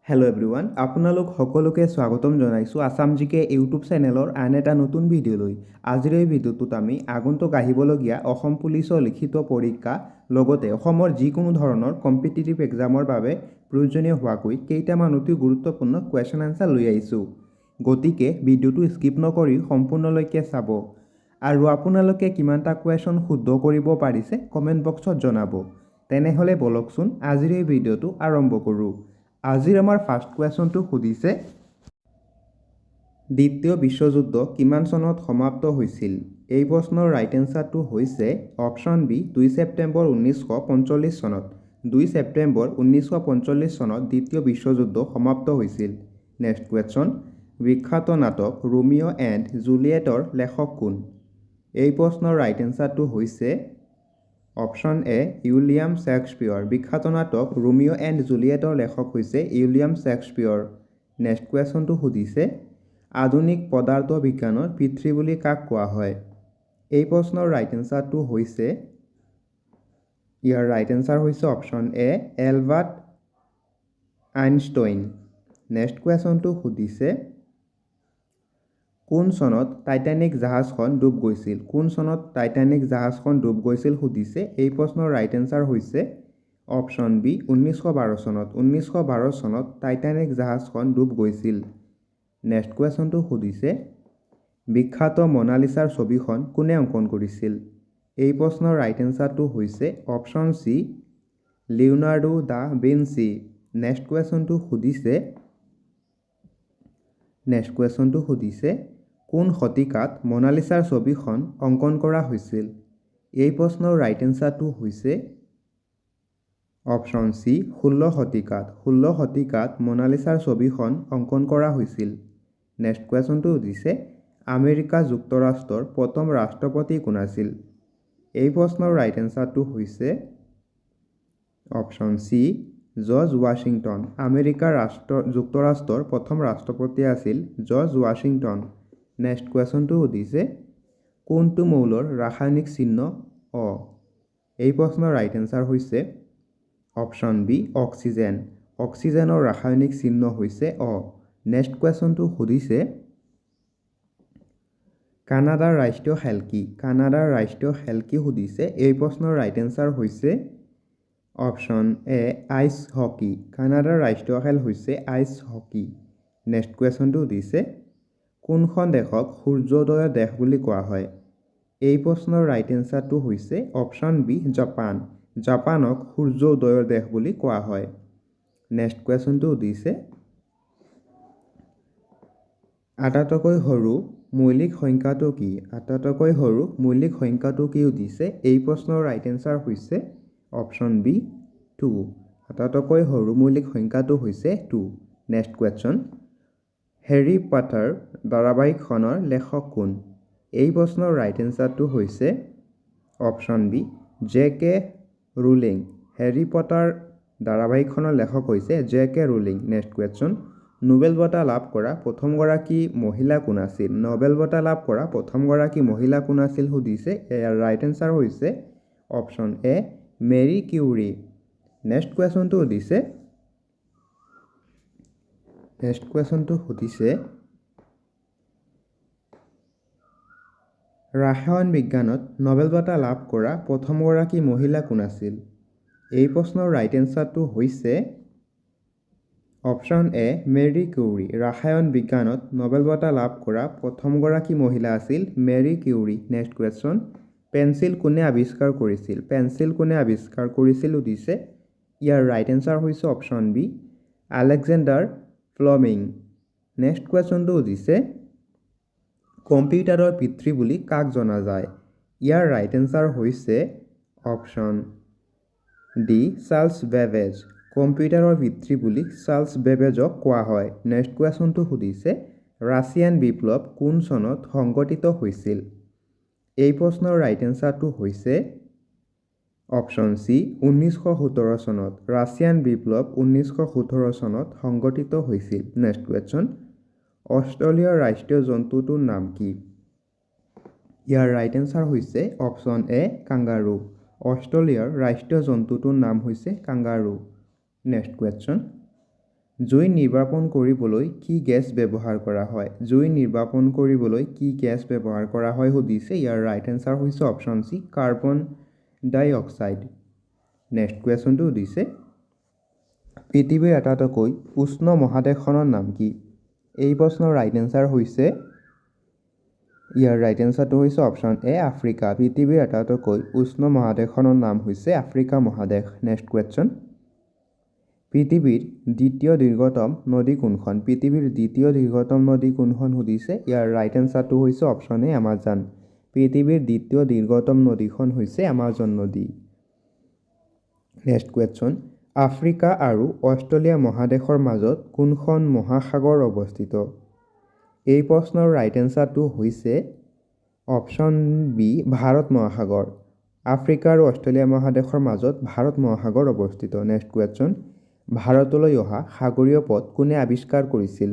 Hello' everyone, আপোনালোক সকলোকে স্বাগতম জনাইছোঁ আছাম জিকে ইউটিউব চেনেলৰ আন এটা নতুন ভিডিঅ'লৈ। আজিৰ এই ভিডিঅ'টোত আমি আগন্তুক আহিবলগীয়া অসম পুলিচৰ লিখিত পৰীক্ষা লগতে অসমৰ যিকোনো ধৰণৰ কম্পিটিটিভ এক্সামৰ বাবে প্ৰয়োজনীয় হোৱাকৈ কেইটামান অতি গুৰুত্বপূৰ্ণ কুৱেশ্যন আনচাৰ লৈ আহিছোঁ। গতিকে ভিডিঅ'টো স্কিপ নকৰি সম্পূৰ্ণলৈকে চাব আৰু আপোনালোকে কিমানটা কুৱেশ্যন শুদ্ধ কৰিব পাৰিছে কমেণ্ট বক্সত জনাব। তেনেহ'লে বলকচোন আজিৰ এই ভিডিঅ'টো আৰম্ভ কৰোঁ। আজিৰ আমাৰ ফাৰ্ষ্ট কুৱেশ্যনটো সুধিছে, দ্বিতীয় বিশ্বযুদ্ধ কিমান চনত সমাপ্ত হৈছিল? এই প্ৰশ্নৰ ৰাইট এনচাৰটো হৈছে অপশ্যন বি 2 ছেপ্টেম্বৰ 1945 চনত। 2 ছেপ্টেম্বৰ 1945 চনত দ্বিতীয় বিশ্বযুদ্ধ সমাপ্ত হৈছিল। নেক্সট কুৱেশ্যন, বিখ্যাত নাটক ৰোমিঅ' এণ্ড জুলিয়েটৰ লেখক কোন? এই প্ৰশ্নৰ ৰাইট এনচাৰটো হৈছে অপশ্যন এ উইলিয়াম শ্বেক্সপিয়ৰ। বিখ্যাত নাটক ৰোমিঅ' এণ্ড জুলিয়েটৰ লেখক হৈছে উইলিয়াম শ্বেক্সপিয়ৰ। নেক্সট কুৱেশ্যনটো সুধিছে, আধুনিক পদাৰ্থ বিজ্ঞানৰ পিতৃ বুলি কাক কোৱা হয়? এই প্ৰশ্নৰ ৰাইট এনচাৰটো হৈছে ৰাইট এনচাৰ হৈছে option A Albert Einstein. Next কুৱেশ্যনটো সুধিছে, কোন চনত টাইটানিক জাহাজখন ডুব গৈছিল? কোন চনত টাইটানিক জাহাজখন ডুব গৈছিল সুধিছে। এই প্ৰশ্নৰ ৰাইট এনচাৰ হৈছে অপশ্যন বি 1912 চনত। 1912 চনত টাইটানিক জাহাজখন ডুব গৈছিল। নেক্সট কুৱেশ্যনটো সুধিছে, বিখ্যাত মনালিছাৰ ছবিখন কোনে অংকন কৰিছিল? এই প্ৰশ্নৰ ৰাইট এনচাৰটো হৈছে option C Leonardo da Vinci. Next কুৱেশ্যনটো সুধিছে, কোন শতিকাত মনালিছাৰ ছবিখন অংকন কৰা হৈছিল? এই প্ৰশ্নৰ ৰাইট এনচাৰটো হৈছে অপশ্যন চি 16 শতিকাত। 16 শতিকাত মনালিছাৰ ছবিখন অংকন কৰা হৈছিল। নেক্সট কুৱেশ্যনটো সুধিছে, আমেৰিকা যুক্তৰাষ্ট্ৰৰ প্ৰথম ৰাষ্ট্ৰপতি কোন আছিল? এই প্ৰশ্নৰ ৰাইট এনচাৰটো হৈছে option C George Washington. America যুক্তৰাষ্ট্ৰৰ প্ৰথম ৰাষ্ট্ৰপতি আছিল জৰ্জ ৱাশ্বিংটন। নেক্সট কুৱেশ্যনটো সুধিছে, কোনটো মৌলৰ ৰাসায়নিক চিহ্ন অ? এই প্ৰশ্নৰ ৰাইট এনচাৰ হৈছে অপশ্যন বি অক্সিজেন। অক্সিজেনৰ ৰাসায়নিক চিহ্ন হৈছে অ। নেক্সট কুৱেশ্যনটো সুধিছে, কানাডাৰ ৰাষ্ট্ৰীয় খেল কি? কানাডাৰ ৰাষ্ট্ৰীয় খেল কি সুধিছে। এই প্ৰশ্নৰ ৰাইট এনচাৰ হৈছে অপশ্যন এ আইচ হকী। কানাডাৰ ৰাষ্ট্ৰীয় খেল হৈছে আইচ হকী। নেক্সট কুৱেশ্যনটো সুধিছে, কোনখন দেশক সূৰ্যোদয়ৰ দেশ বুলি কোৱা হয়? এই প্ৰশ্নৰ ৰাইট এনচাৰটো হৈছে অপশ্যন বি জাপান। জাপানক সূৰ্যোদয়ৰ দেশ বুলি কোৱা হয়। নেক্সট কুৱেশ্যনটো সুধিছে, আটাইতকৈ সৰু মৌলিক সংখ্যাটো কি? আটাইতকৈ সৰু মৌলিক সংখ্যাটো কি সুধিছে। এই প্ৰশ্নৰ ৰাইট এনচাৰ হৈছে অপশ্যন বি 2। আটাইতকৈ সৰু মৌলিক সংখ্যাটো হৈছে 2। নেক্সট কুৱেশ্যন, হেৰী পটাৰ ধাৰাবাহিকখনৰ লেখক কোন? এই প্ৰশ্নৰ ৰাইট এনচাৰটো হৈছে অপশ্যন বি জে.কে. ৰোলিং। হেৰী পটাৰ ধাৰাবাহিকখনৰ লেখক হৈছে জে.কে. ৰোলিং। নেক্সট কুৱেশ্যন, নোবেল বঁটা লাভ কৰা প্ৰথমগৰাকী মহিলা কোন আছিল? নোবেল বঁটা লাভ কৰা প্ৰথমগৰাকী মহিলা কোন আছিল সুধিছে। ইয়াৰ ৰাইট এনচাৰ হৈছে option A Marie Curie. Next কুৱেশ্যনটো সুধিছে, ৰসায়ন বিজ্ঞানত নোবেল বঁটা লাভ কৰা প্ৰথমগৰাকী মহিলা কোন আছিল? এই প্ৰশ্নৰ ৰাইট এনচাৰটো হৈছে অপশ্যন এ মেৰী কিউৰী। ৰসায়ন বিজ্ঞানত নোবেল বঁটা লাভ কৰা প্ৰথমগৰাকী মহিলা আছিল Marie Curie. Next question, pencil কোনে আৱিষ্কাৰ কৰিছিল? পেঞ্চিল কোনে আৱিষ্কাৰ কৰিছিল সুধিছে। ইয়াৰ ৰাইট এনচাৰ হৈছে option B Alexander Fleming. Next কুৱেশ্যনটো সুধিছে, কম্পিউটাৰৰ পিতৃ বুলি কাক জনা যায়? ইয়াৰ ৰাইট এনচাৰ হৈছে অপশ্যন ডি চাৰ্লছ বেবেজ। কম্পিউটাৰৰ পিতৃ বুলি চাৰ্লছ বেবেজক কোৱা হয়। নেক্সট কুৱেশ্যনটো সুধিছে, ৰাছিয়ান বিপ্লৱ কোন চনত সংঘটিত হৈছিল? এই প্ৰশ্নৰ ৰাইট এনচাৰটো হৈছে অপশ্যন চি 1917 চনত। ৰাছিয়ান বিপ্লৱ 1917 চনত সংঘটিত হৈছিল। নেক্সট কুৱেশ্যন, অষ্ট্ৰেলিয়াৰ ৰাষ্ট্ৰীয় জন্তুটোৰ নাম কি? ইয়াৰ ৰাইট এনচাৰ হৈছে অপশ্যন এ কাংগাৰু। অষ্ট্ৰেলিয়াৰ ৰাষ্ট্ৰীয় জন্তুটোৰ নাম হৈছে কাংগাৰু। নেক্সট কুৱেশ্যন, জুই নিৰ্বাপন কৰিবলৈ কি গেছ ব্যৱহাৰ কৰা হয়? জুই নিৰ্বাপন কৰিবলৈ কি গেছ ব্যৱহাৰ কৰা হয় সুধিছে। ইয়াৰ ৰাইট এনচাৰ হৈছে অপশ্যন চি, কাৰ্বন ডাই অক্সাইড। নেক্সট কুৱেশ্যনটো সুধিছে, পৃথিৱীৰ আটাইতকৈ উষ্ণ মহাদেশখনৰ নাম কি? এই প্ৰশ্নৰ ৰাইট এনচাৰ হৈছে, ইয়াৰ ৰাইট এনচাৰটো হৈছে অপশ্যন এ, আফ্ৰিকা। পৃথিৱীৰ আটাইতকৈ উষ্ণ মহাদেশখনৰ নাম হৈছে আফ্ৰিকা মহাদেশ। নেক্সট কুৱেশ্যন, পৃথিৱীৰ দ্বিতীয় দীৰ্ঘতম নদী কোনখন? পৃথিৱীৰ দ্বিতীয় দীৰ্ঘতম নদী কোনখন সুধিছে। ইয়াৰ ৰাইট এনচাৰটো হৈছে অপশ্যন এ, আমাজন। পৃথিৱীৰ দ্বিতীয় দীৰ্ঘতম নদীখন হৈছে আমাজন নদী। নেক্সট কুৱেশ্যন, আফ্ৰিকা আৰু অষ্ট্ৰেলিয়া মহাদেশৰ মাজত কোনখন মহাসাগৰ অৱস্থিত? এই প্ৰশ্নৰ ৰাইট এনচাৰটো হৈছে অপশ্যন বি, ভাৰত মহাসাগৰ। আফ্ৰিকা আৰু অষ্ট্ৰেলিয়া মহাদেশৰ মাজত ভাৰত মহাসাগৰ অৱস্থিত। নেক্সট কুৱেশ্যন, ভাৰতলৈ অহা সাগৰীয় পথ কোনে আৱিষ্কাৰ কৰিছিল?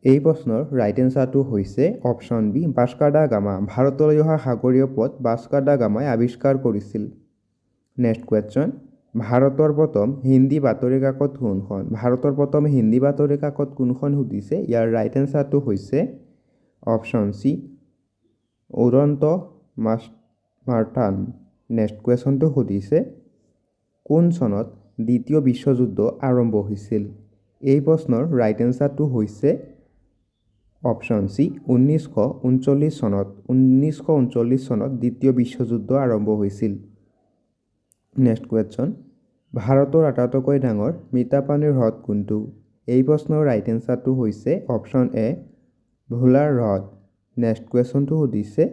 এই প্ৰশ্নৰ ৰাইট এনচাৰটো হৈছে option B, Vasco da Gama. ভাৰতলৈ অহা সাগৰীয় পথ ভাস্কো দা গামাই আৱিষ্কাৰ কৰিছিল। নেক্সট কুৱেশ্যন, ভাৰতৰ প্ৰথম হিন্দী বাতৰি কাকত কোনখন? ভাৰতৰ প্ৰথম হিন্দী বাতৰি কাকত কোনখন সুধিছে। ইয়াৰ ৰাইট এনচাৰটো হৈছে অপশ্যন চি, উদন্ত মাৰ্থান। নেক্সট কুৱেশ্যনটো সুধিছে, কোন চনত দ্বিতীয় বিশ্বযুদ্ধ আৰম্ভ হৈছিল? এই প্ৰশ্নৰ ৰাইট এনচাৰটো হৈছে অপশ্যন চি, 1939 চনত। 1939 চনত দ্বিতীয় বিশ্বযুদ্ধ আৰম্ভ হৈছিল। নেক্সট কুৱেশ্যন, ভাৰতৰ আটাইতকৈ ডাঙৰ মিঠাপানীৰ হ্ৰদ কোনটো? এই প্ৰশ্নৰ ৰাইট এনচাৰটো হৈছে অপশ্যন এ, ভোলাৰ হ্ৰদ। নেক্সট কুৱেশ্যনটো সুধিছে,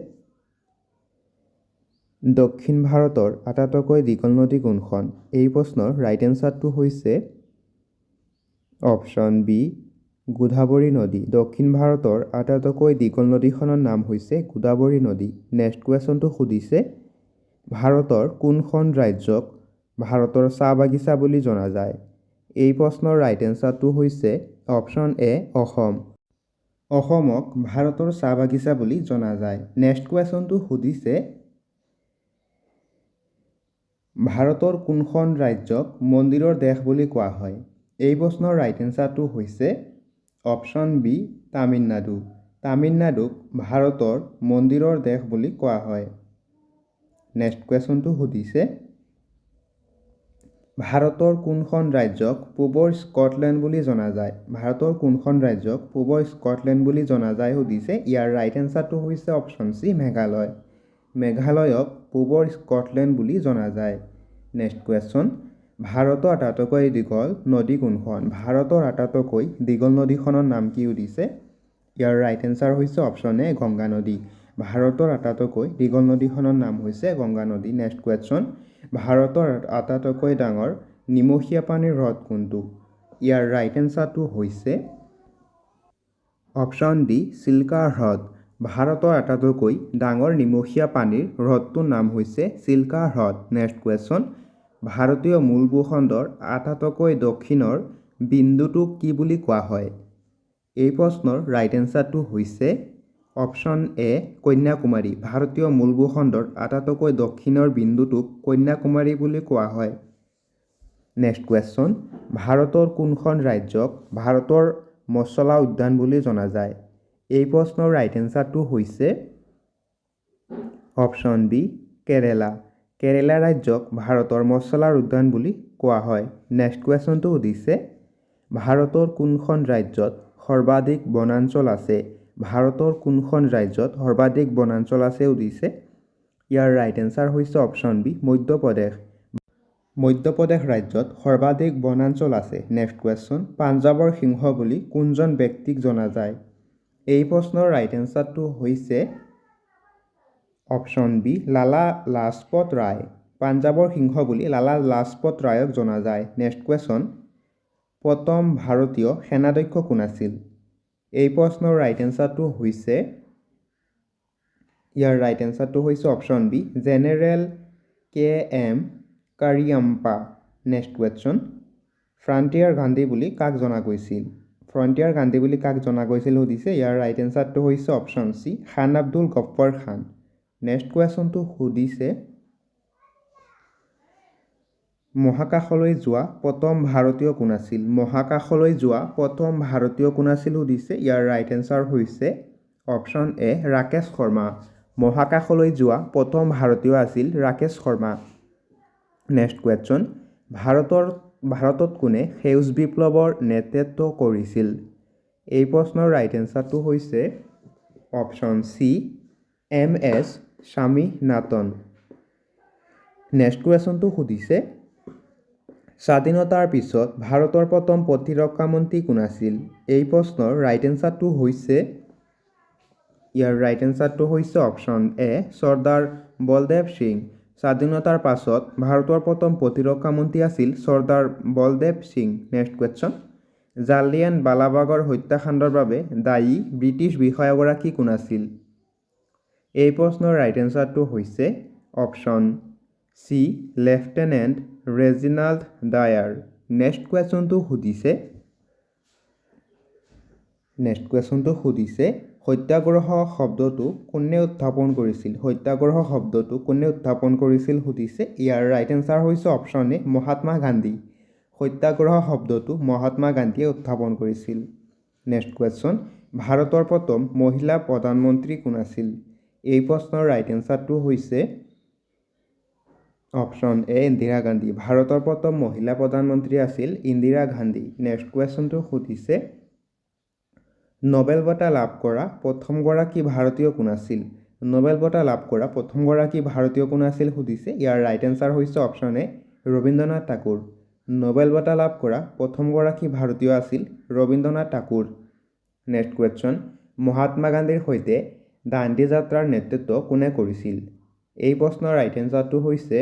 দক্ষিণ ভাৰতৰ আটাইতকৈ দীঘল নদী কোনখন? এই প্ৰশ্নৰ ৰাইট এনচাৰটো হৈছে অপশ্যন বি, গোদাবৰী নদী। দক্ষিণ ভাৰতৰ আটাইতকৈ দীঘল নদীখনৰ নাম হৈছে গোদাবৰী নদী। নেক্সট কুৱেশ্যনটো সুধিছে, ভাৰতৰ কোনখন ৰাজ্যক ভাৰতৰ চাহ বাগিচা বুলি জনা যায়? এই প্ৰশ্নৰ ৰাইট এনচাৰটো হৈছে অপশ্যন এ, অসম। অসমক ভাৰতৰ চাহ বাগিচা বুলি জনা যায়। নেক্সট কুৱেশ্যনটো সুধিছে, ভাৰতৰ কোনখন ৰাজ্যক মন্দিৰৰ দেশ বুলি কোৱা হয়? এই প্ৰশ্নৰ ৰাইট এনচাৰটো হৈছে অপশ্যন বি, তামিলনাডু। তামিলনাডুক ভাৰতৰ মন্দিৰৰ দেশ বুলি কোৱা হয়। নেক্সট কুৱেশ্যনটো সুধিছে, ভাৰতৰ কোনখন ৰাজ্যক পূবৰ স্কটলেণ্ড বুলি জনা যায়? ভাৰতৰ কোনখন ৰাজ্যক পূবৰ স্কটলেণ্ড বুলি জনা যায় সুধিছে। ইয়াৰ ৰাইট এনচাৰটো হৈছে অপশ্যন চি, মেঘালয়। মেঘালয়ক পূবৰ স্কটলেণ্ড বুলি জনা যায়। নেক্সট কুৱেশ্যন, ভাৰতৰ আটাইতকৈ দীঘল নদী কোনখন? ভাৰতৰ আটাইতকৈ দীঘল নদীখনৰ নাম কি সুধিছে। ইয়াৰ ৰাইট এনচাৰ হৈছে অপশ্যন এ, গংগা নদী। ভাৰতৰ আটাইতকৈ দীঘল নদীখনৰ নাম হৈছে গংগা নদী। নেক্সট কুৱেশ্যন, ভাৰতৰ আটাইতকৈ ডাঙৰ নিমখীয়া পানীৰ হ্ৰদ কোনটো? ইয়াৰ ৰাইট এনচাৰটো হৈছে অপশ্যন ডি, চিল্কা হ্ৰদ। ভাৰতৰ আটাইতকৈ ডাঙৰ নিমখীয়া পানীৰ হ্ৰদটোৰ নাম হৈছে চিল্কা হ্ৰদ। নেক্সট কুৱেশ্যন, ভাৰতীয় মূল ভূখণ্ডৰ আটাইতকৈ দক্ষিণৰ বিন্দুটোক কি বুলি কোৱা হয়? এই প্ৰশ্নৰ ৰাইট এনচাৰটো হৈছে অপশ্যন এ, কন্যাকুমাৰী। ভাৰতীয় মূল ভূখণ্ডৰ আটাইতকৈ দক্ষিণৰ বিন্দুটোক কন্যাকুমাৰী বুলি কোৱা হয়। নেক্সট কুৱেশ্যন, ভাৰতৰ কোনখন ৰাজ্যক ভাৰতৰ মছলা উদ্যান বুলি জনা যায়? এই প্ৰশ্নৰ ৰাইট এনচাৰটো হৈছে অপশ্যন বি, কেৰেলা। কেৰেলা ৰাজ্যক ভাৰতৰ মছলাৰ উদ্যান বুলি কোৱা হয়। নেক্সট কুৱেশ্যনটো সুধিছে, ভাৰতৰ কোনখন ৰাজ্যত সৰ্বাধিক বনাঞ্চল আছে? ভাৰতৰ কোনখন ৰাজ্যত সৰ্বাধিক বনাঞ্চল আছে সুধিছে। ইয়াৰ ৰাইট এনচাৰ হৈছে অপশ্যন বি, মধ্যপ্ৰদেশ। মধ্যপ্ৰদেশ ৰাজ্যত সৰ্বাধিক বনাঞ্চল আছে। নেক্সট কুৱেশ্যন, পাঞ্জাৱৰ সিংহ বুলি কোনজন ব্যক্তিক জনা যায়? এই প্ৰশ্নৰ ৰাইট এনচাৰটো হৈছে অপশ্যন বি, লালা লাজপত ৰায়। পাঞ্জাৱৰ সিংহ বুলি লালা লাজপত ৰায়ক জনা যায়। নেক্সট কুৱেশ্যন, প্ৰথম ভাৰতীয় সেনাধ্যক্ষ কোন আছিল? এই প্ৰশ্নৰ ৰাইট এনচাৰটো হৈছে, ইয়াৰ ৰাইট এনচাৰটো হৈছে option B, general K M Cariappa. Next question, Frontier Gandhi বুলি কাক জনা গৈছিল? ফ্ৰণ্টিয়াৰ গান্ধী বুলি কাক জনা গৈছিল সুধিছে। ইয়াৰ ৰাইট এনচাৰটো হৈছে অপশ্যন চি, খান আব্দুল গফ্ফৰ খান। নেক্সট কুৱেশ্যনটো সুধিছে, মহাকাশলৈ যোৱা প্ৰথম ভাৰতীয় কোন আছিল? মহাকাশলৈ যোৱা প্ৰথম ভাৰতীয় কোন আছিল সুধিছে। ইয়াৰ ৰাইট এনচাৰ হৈছে অপশ্যন এ ৰাকেশ শৰ্মা। মহাকাশলৈ যোৱা প্ৰথম ভাৰতীয় আছিল ৰাকেশ শৰ্মা। নেক্সট কুৱেশ্যন, ভাৰতত কোনে সেউজ বিপ্লৱৰ নেতৃত্ব কৰিছিল? এই প্ৰশ্নৰ ৰাইট এনচাৰটো হৈছে option C MS Swaminathan. Next কুৱেশ্যনটো সুধিছে, স্বাধীনতাৰ পিছত ভাৰতৰ প্ৰথম প্ৰতিৰক্ষা মন্ত্ৰী কোন আছিল? এই প্ৰশ্নৰ ৰাইট এনচাৰটো হৈছে অপশ্যন এ চৰ্দাৰ বলদেৱ সিং। স্বাধীনতাৰ পাছত ভাৰতৰ প্ৰথম প্ৰতিৰক্ষা মন্ত্ৰী আছিল চৰ্দাৰ বলদেৱ সিং। নেক্সট কুৱেশ্যন, জালিয়ানৱালাবাগৰ হত্যাকাণ্ডৰ বাবে দায়ী ব্ৰিটিছ বিষয়াগৰাকী কোন আছিল? এই প্ৰশ্নৰ ৰাইট এনচাৰটো হৈছে option C lieutenant Reginald Dyer. Next কুৱেশ্যনটো সুধিছে সত্যাগ্ৰহ শব্দটো কোনে উত্থাপন কৰিছিল? সত্যাগ্ৰহ শব্দটো কোনে উত্থাপন কৰিছিল সুধিছে। ইয়াৰ ৰাইট এনচাৰ হৈছে অপশ্যন এ মহাত্মা গান্ধী। সত্যাগ্ৰহ শব্দটো মহাত্মা গান্ধীয়ে উত্থাপন কৰিছিল। নেক্সট কুৱেশ্যন, ভাৰতৰ প্ৰথম মহিলা প্ৰধানমন্ত্ৰী কোন আছিল? এই প্ৰশ্নৰ ৰাইট এনচাৰটো হৈছে অপশ্যন এ ইন্দিৰা গান্ধী। ভাৰতৰ প্ৰথম মহিলা প্ৰধানমন্ত্ৰী আছিল ইন্দিৰা গান্ধী। নেক্সট কুৱেশ্যনটো সুধিছে নোবেল বঁটা লাভ কৰা প্ৰথমগৰাকী ভাৰতীয় কোন আছিল? নোবেল বঁটা লাভ কৰা প্ৰথমগৰাকী ভাৰতীয় কোন আছিল সুধিছে। ইয়াৰ ৰাইট এনচাৰ হৈছে অপশ্যন এ ৰবীন্দ্ৰনাথ ঠাকুৰ। নোবেল বঁটা লাভ কৰা প্ৰথমগৰাকী ভাৰতীয় আছিল ৰবীন্দ্ৰনাথ ঠাকুৰ। নেক্সট কুৱেশ্যন, মহাত্মা গান্ধীৰ সৈতে দাণ্ডী যাত্ৰাৰ নেতৃত্ব কোনে কৰিছিল? এই প্ৰশ্নৰ ৰাইট এনচাৰটো হৈছে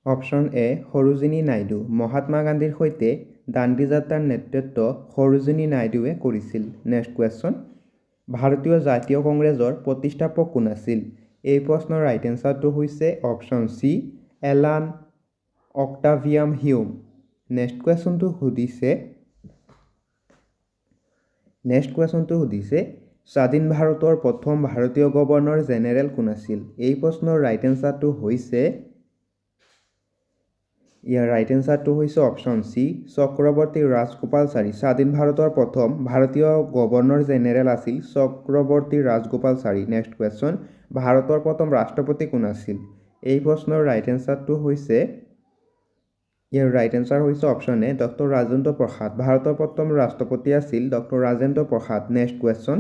অপশ্যন এ সৰোজিনী নাইডু। মহাত্মা গান্ধীৰ সৈতে দাণ্ডী যাত্ৰাৰ নেতৃত্ব সৰোজিনী নাইডুৱে কৰিছিল। নেক্সট কুৱেশ্যন, ভাৰতীয় জাতীয় কংগ্ৰেছৰ প্ৰতিষ্ঠাপক কোন আছিল? এই প্ৰশ্নৰ ৰাইট এনচাৰটো হৈছে অপশ্যন চি এলান অক্টাভিয়াম হিউম। নেক্সট কুৱেশ্যনটো সুধিছে স্বাধীন ভাৰতৰ প্ৰথম ভাৰতীয় গভৰ্ণৰ জেনেৰেল কোন আছিল? এই প্ৰশ্নৰ ৰাইট এনচাৰটো হৈছে অপশ্যন চি চক্ৰৱৰ্তী ৰাজগোপালচাৰী। স্বাধীন ভাৰতৰ প্ৰথম ভাৰতীয় গভৰ্ণৰ জেনেৰেল আছিল চক্ৰৱৰ্তী ৰাজগোপালচাৰী। নেক্সট কুৱেশ্যন, ভাৰতৰ প্ৰথম ৰাষ্ট্ৰপতি কোন আছিল? এই প্ৰশ্নৰ ৰাইট এনচাৰটো হৈছে অপশ্যন এ ডক্টৰ ৰাজেন্দ্ৰ প্ৰসাদ। ভাৰতৰ প্ৰথম ৰাষ্ট্ৰপতি আছিল doctor Rajendra Prasad. Next question,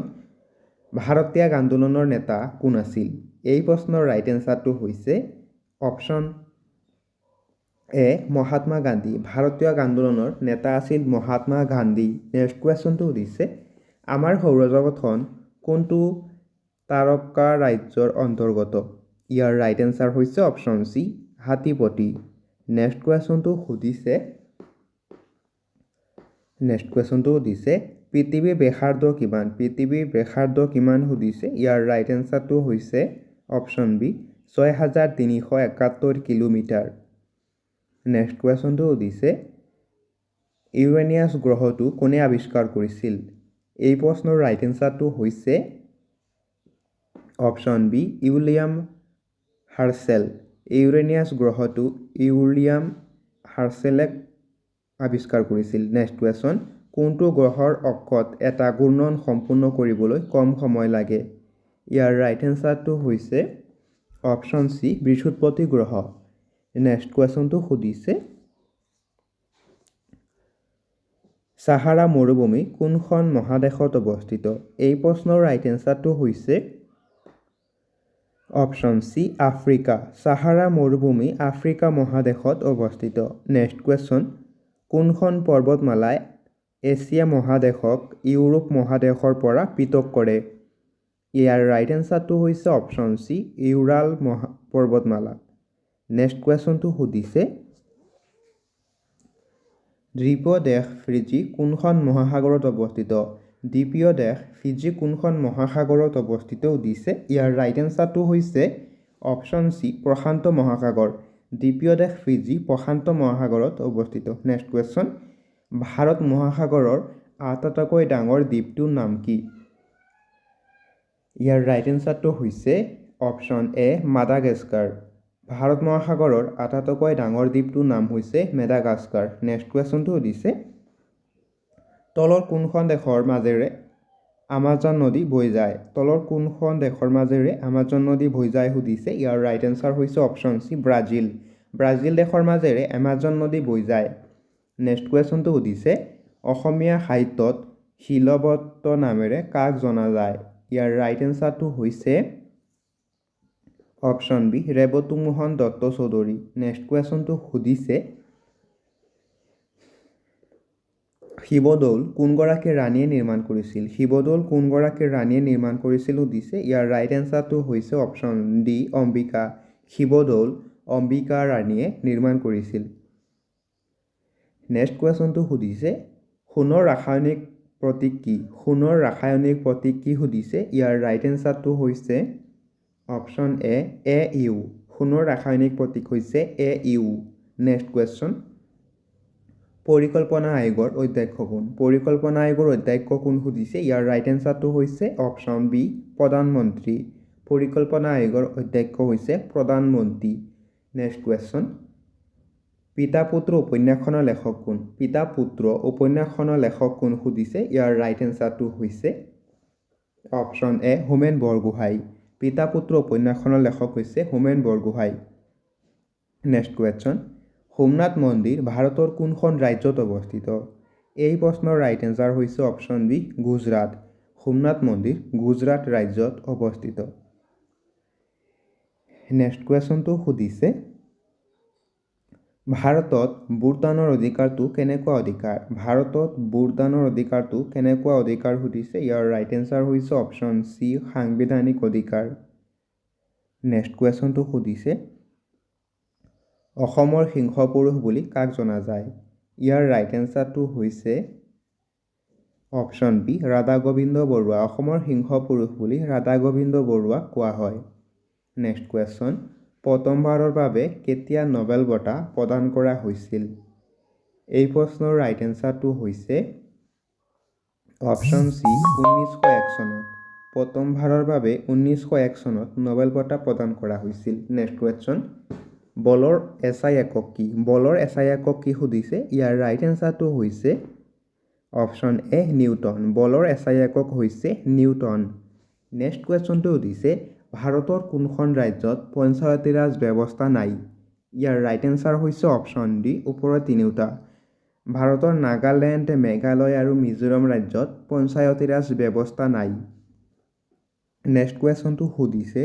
Bharat ত্যাগ আন্দোলনৰ নেতা কোন আছিল? এই প্ৰশ্নৰ ৰাইট এনচাৰটো হৈছে অপশ্যন এ মহাত্মা গান্ধী। ভাৰত ত্যাগ আন্দোলনৰ নেতা আছিল মহাত্মা গান্ধী। নেক্সট কুৱেশ্যনটো সুধিছে আমাৰ সৌৰজগতখন কোনটো তাৰকা ৰাজ্যৰ অন্তৰ্গত? ইয়াৰ ৰাইট এনচাৰ হৈছে অপশ্যন চি হাতীপতি। নেক্সট কুৱেশ্যনটো সুধিছে পৃথিৱীৰ ব্যাসাৰ্ধ কিমান? পৃথিৱীৰ ব্যাসাৰ্ধ কিমান সুধিছে। ইয়াৰ ৰাইট এনচাৰটো হৈছে অপশ্যন বি 6371 কিলোমিটাৰ। নেক্সট কুৱেশ্যনটো সুধিছে ইউৰেনিয়াছ গ্ৰহটো কোনে আৱিষ্কাৰ কৰিছিল? এই প্ৰশ্নৰ ৰাইট এনচাৰটো হৈছে অপশ্যন বি উইলিয়াম হাৰ্শ্বেল। ইউৰেনিয়াছ গ্ৰহটো উইলিয়াম হাৰ্শ্বেলে আৱিষ্কাৰ কৰিছিল। নেক্সট কুৱেশ্যন, কোনটো গ্ৰহৰ অক্ষত এটা ঘূৰ্ণন সম্পূৰ্ণ কৰিবলৈ কম সময় লাগে? ইয়াৰ ৰাইট এনচাৰটো হৈছে অপশ্যন চি বৃহস্পতি গ্ৰহ। নেক্সট কুৱেশ্যনটো সুধিছে ছাহাৰা মৰুভূমি কোনখন মহাদেশত অৱস্থিত? এই প্ৰশ্নৰ ৰাইট এনচাৰটো হৈছে অপশ্যন চি আফ্ৰিকা। ছাহাৰা মৰুভূমি আফ্ৰিকা মহাদেশত অৱস্থিত। নেক্সট কুৱেশ্যন, কোনখন পৰ্বতমালাই এছিয়া মহাদেশক ইউৰোপ মহাদেশৰ পৰা পৃথক কৰে? ইয়াৰ ৰাইট এনচাৰটো হৈছে অপশ্যন চি ইউৰাল পৰ্বতমালা। নেক্সট কুৱেশ্যনটো সুধিছে দ্বীপীয় দেশ ফিজি কোনখন মহাসাগৰত অৱস্থিত? দ্বীপীয় দেশ ফিজি কোনখন মহাসাগৰত অৱস্থিত সুধিছে। ইয়াৰ ৰাইট এনচাৰটো হৈছে অপশ্যন চি প্ৰশান্ত মহাসাগৰ। দ্বীপীয় দেশ ফিজি প্ৰশান্ত মহাসাগৰত অৱস্থিত। নেক্সট কুৱেশ্যন, ভাৰত মহাসাগৰৰ আটাইতকৈ ডাঙৰ দ্বীপটোৰ নাম কি? ইয়াৰ ৰাইট এনচাৰটো হৈছে অপশ্যন এ মাডাগাস্কাৰ। ভাৰত মহাসাগৰৰ আটাইতকৈ ডাঙৰ দ্বীপটোৰ নাম হৈছে মেডাগাস্কাৰ। নেক্সট কুৱেশ্যনটো সুধিছে তলৰ কোনখন দেশৰ মাজেৰে আমাজন নদী বৈ যায়? তলৰ কোনখন দেশৰ মাজেৰে আমাজন নদী বৈ যায় সুধিছে। ইয়াৰ ৰাইট এনচাৰ হৈছে অপশ্যন চি ব্ৰাজিল। ব্ৰাজিল দেশৰ মাজেৰে আমাজন নদী বৈ যায়। নেক্সট কুৱেশ্যনটো সুধিছে অসমীয়া সাহিত্যত শিলবত্ত নামেৰে কাক জনা যায়? ইয়াৰ ৰাইট এনচাৰটো হৈছে option B Revatimohan Dutta Choudhury. Next কুৱেশ্যনটো সুধিছে শিৱদৌল কোনগৰাকী ৰাণীয়ে নিৰ্মাণ কৰিছিল? শিৱদৌল কোনগৰাকী ৰাণীয়ে নিৰ্মাণ কৰিছিল সুধিছে। ইয়াৰ ৰাইট এনচাৰটো হৈছে অপশ্যন ডি অম্বিকা। শিৱদৌল অম্বিকা ৰাণীয়ে নিৰ্মাণ কৰিছিল। নেক্সট কুৱেশ্যনটো সুধিছে সোণৰ ৰাসায়নিক প্ৰতীক কি? সোণৰ ৰাসায়নিক প্ৰতীক কি সুধিছে। ইয়াৰ ৰাইট এনচাৰটো হৈছে অপশ্যন এ ইউ। সোণৰ ৰাসায়নিক প্ৰতীক হৈছে ইউ। নেক্সট কুৱেশ্যন পৰিকল্পনা আয়োগৰ অধ্যক্ষ কোন? পৰিকল্পনা আয়োগৰ অধ্যক্ষ কোন সুধিছে। ইয়াৰ ৰাইট এনচাৰটো হৈছে অপশ্যন বি প্ৰধানমন্ত্ৰী। পৰিকল্পনা আয়োগৰ অধ্যক্ষ হৈছে প্ৰধানমন্ত্ৰী। নেক্সট কুৱেশ্যন পিতা পুত্ৰ উপন্যাসখনৰ লেখক কোন? পিতা পুত্ৰ উপন্যাসখনৰ লেখক কোন সুধিছে। ইয়াৰ ৰাইট এনচাৰটো হৈছে অপশ্যন এ হোমেন বৰগোহাঁই। পিতা পুত্ৰ উপন্যাসখনৰ লেখক হৈছে হোমেন বৰগোহাঁই। নেক্সট কুৱেশ্যন সোমনাথ মন্দিৰ ভাৰতৰ কোনখন ৰাজ্যত অৱস্থিত? এই প্ৰশ্নৰ ৰাইট এনচাৰ হৈছে অপশ্যন বি গুজৰাট। সোমনাথ মন্দিৰ গুজৰাট ৰাজ্যত অৱস্থিত। নেক্সট কুৱেশ্যনটো সুধিছে ভাৰতত ভোটদানৰ অধিকাৰটো কেনেকুৱা অধিকাৰ? ভাৰতত ভোটদানৰ অধিকাৰটো কেনেকুৱা অধিকাৰ সুধিছে। ইয়াৰ ৰাইট এনচাৰ হৈছে অপশ্যন চি সাংবিধানিক অধিকাৰ। নেক্সট কুৱেশ্যনটো সুধিছে অসমৰ সিংহ পুৰুষ বুলি কাক জনা যায়? ইয়াৰ ৰাইট এনচাৰটো হৈছে অপশ্যন বি ৰাধা গোবিন্দ বৰুৱা। অসমৰ সিংহ পুৰুষ বুলি ৰাধা গোবিন্দ বৰুৱাক কোৱা হয়। নেক্সট কুৱেশ্যন প্ৰথমবাৰৰ বাবে কেতিয়া নোবেল বঁটা প্ৰদান কৰা হৈছিল? এই প্ৰশ্নৰ ৰাইট এনচাৰটো হৈছে অপশ্যন চি 1901 চনত। প্ৰথমবাৰৰ বাবে 1901 চনত নোবেল বঁটা প্ৰদান কৰা হৈছিল। নেক্সট কুৱেশ্যন বলৰ এছআই একক কি? বলৰ এছআই একক কি সুধিছে। ইয়াৰ ৰাইট এনচাৰটো হৈছে অপশ্যন এ নিউটন। বলৰ এছআই একক হৈছে নিউটন। নেক্সট কুৱেশ্যনটো সুধিছে ভাৰতৰ কোনখন ৰাজ্যত পঞ্চায়তী ৰাজ ব্যৱস্থা নাই? ইয়াৰ ৰাইট এনচাৰ হৈছে অপশ্যন ডি ওপৰৰ তিনিওটা। ভাৰতৰ নাগালেণ্ড মেঘালয় আৰু মিজোৰাম ৰাজ্যত পঞ্চায়তী ৰাজ ব্যৱস্থা নাই। নেক্সট কুৱেশ্যনটো সুধিছে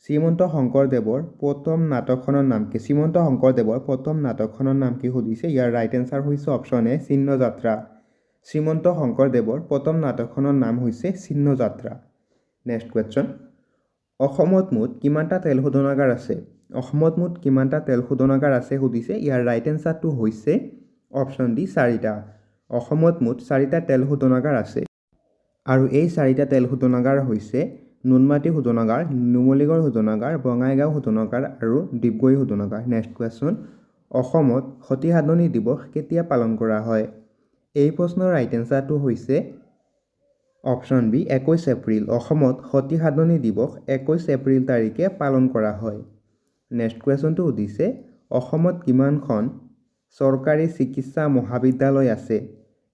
শ্ৰীমন্ত শংকৰদেৱৰ প্ৰথম নাটকখনৰ নাম কি? শ্ৰীমন্ত শংকৰদেৱৰ প্ৰথম নাটকখনৰ নাম কি সুধিছে। ইয়াৰ ৰাইট এনচাৰ হৈছে অপশ্যন এ চিহ্নযাত্ৰা। শ্ৰীমন্ত শংকৰদেৱৰ প্ৰথম নাটকখনৰ নাম হৈছে চিহ্নযাত্ৰা। নেক্সট কুৱেশ্যন অসমত মুঠ কিমানটা তেল শোধনাগাৰ আছে? অসমত মুঠ কিমানটা তেল শোধনাগাৰ আছে সুধিছে। ইয়াৰ ৰাইট এনচাৰটো হৈছে অপশ্যন ডি 4টা। অসমত মুঠ 4টা তেল শোধনাগাৰ আছে আৰু এই 4টা তেল শোধনাগাৰ হৈছে নুনমাটি শোধনাগাৰ, নুমলীগড় শোধনাগাৰ, বঙাইগাঁও শোধনাগাৰ আৰু ডিগবৈ শোধনাগাৰ। নেক্সট কুৱেশ্যন অসমত সতী সাধনী দিৱস কেতিয়া পালন কৰা হয়? এই প্ৰশ্নৰ ৰাইট এনচাৰটো হৈছে অপশ্যন বি 21 এপ্ৰিল। অসমত সতী সাধনী দিৱস 21 এপ্ৰিল তাৰিখে পালন কৰা হয়। নেক্সট কুৱেশ্যনটো সুধিছে অসমত কিমানখন চৰকাৰী চিকিৎসা মহাবিদ্যালয় আছে?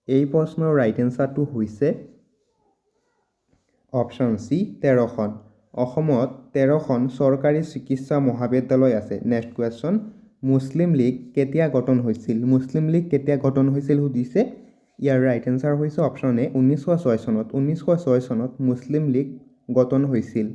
এই প্ৰশ্নৰ ৰাইট এনচাৰটো হৈছে অপশ্যন চি 13খন। অসমত 13খন চৰকাৰী চিকিৎসা মহাবিদ্যালয় আছে। নেক্সট কুৱেশ্যন মুছলিম লীগ কেতিয়া গঠন হৈছিল? মুছলিম লীগ কেতিয়া গঠন হৈছিল সুধিছে। ইয়াৰ ৰাইট এনচাৰ হৈছে অপশ্যন এ 1906 চনত। 1906 চনত মুছলিম লীগ গঠন হৈছিল।